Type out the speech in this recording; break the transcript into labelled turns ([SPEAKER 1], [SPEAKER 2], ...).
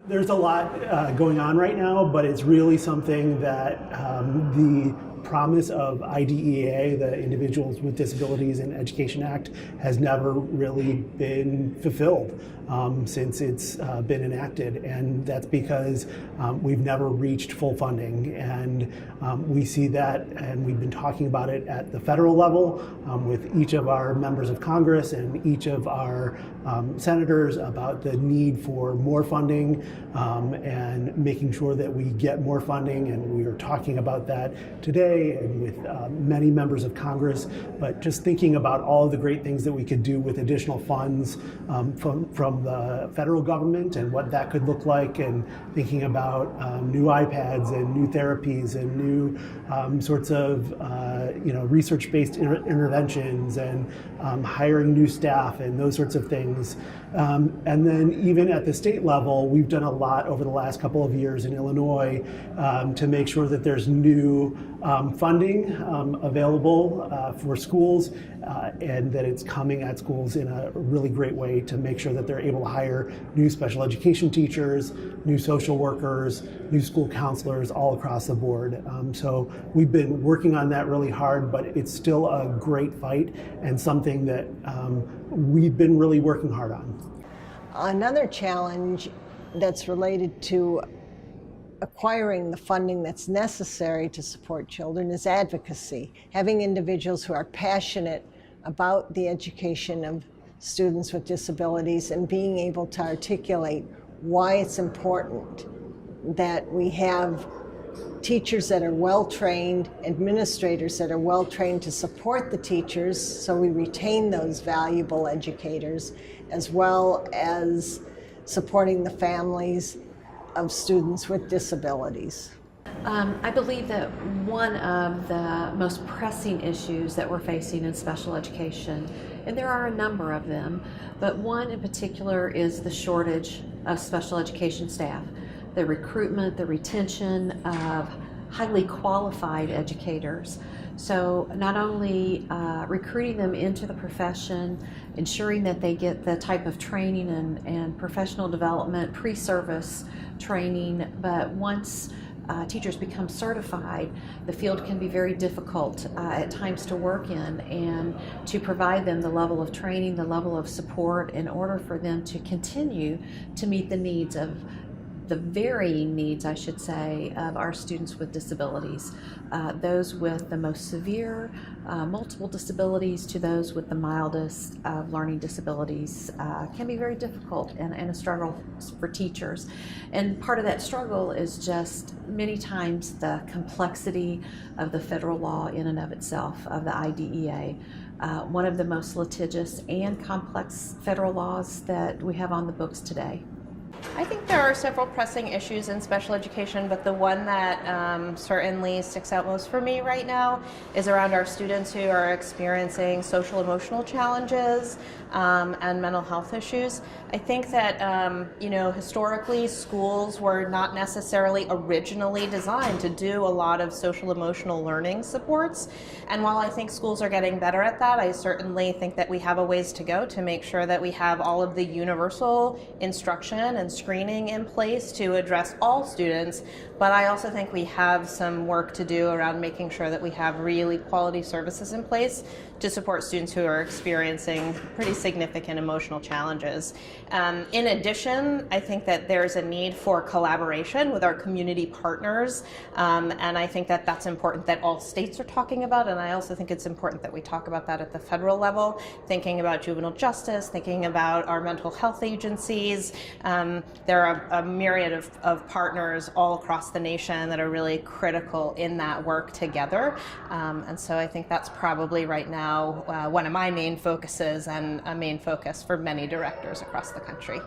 [SPEAKER 1] There's a lot going on right now, but it's really something that the promise of IDEA, the Individuals with Disabilities in Education Act, has never really been fulfilled since it's been enacted, and that's because we've never reached full funding, and we see that, and we've been talking about it at the federal level with each of our members of Congress and each of our senators about the need for more funding and making sure that we get more funding, and we are talking about that today and with many members of Congress, but just thinking about all of the great things that we could do with additional funds from the federal government and what that could look like, and thinking about new iPads and new therapies and new sorts of research-based interventions and hiring new staff and those sorts of things. And then even at the state level, we've done a lot over the last couple of years in Illinois to make sure that there's new funding available for schools and that it's coming at schools in a really great way to make sure that they're able to hire new special education teachers, new social workers, new school counselors all across the board. So we've been working on that really hard, but it's still a great fight and something that we've been really working hard on.
[SPEAKER 2] Another challenge that's related to acquiring the funding that's necessary to support children is advocacy. Having individuals who are passionate about the education of students with disabilities and being able to articulate why it's important that we have teachers that are well-trained, administrators that are well-trained to support the teachers so we retain those valuable educators, as well as supporting the families of students with disabilities.
[SPEAKER 3] I believe that one of the most pressing issues that we're facing in special education, and there are a number of them, but one in particular is the shortage of special education staff. The recruitment, the retention of highly qualified educators. So not only recruiting them into the profession, ensuring that they get the type of training and professional development, pre-service training, but once teachers become certified, the field can be very difficult at times to work in, and to provide them the level of training, the level of support in order for them to continue to meet the needs of the varying needs, I should say, of our students with disabilities. Those with the most severe multiple disabilities to those with the mildest of learning disabilities can be very difficult and a struggle for teachers. And part of that struggle is just many times the complexity of the federal law in and of itself, of the IDEA. One of the most litigious and complex federal laws that we have on the books today.
[SPEAKER 4] I think there are several pressing issues in special education, but the one that certainly sticks out most for me right now is around our students who are experiencing social emotional challenges and mental health issues. I think that historically schools were not necessarily originally designed to do a lot of social emotional learning supports, and while I think schools are getting better at that, I certainly think that we have a ways to go to make sure that we have all of the universal instruction and screening in place to address all students, but I also think we have some work to do around making sure that we have really quality services in place to support students who are experiencing pretty significant emotional challenges. In addition, I think that there's a need for collaboration with our community partners, and I think that that's important that all states are talking about, and I also think it's important that we talk about that at the federal level, thinking about juvenile justice, thinking about our mental health agencies. There are a myriad of partners all across the nation that are really critical in that work together, and so I think that's probably right now one of my main focuses and a main focus for many directors across the country.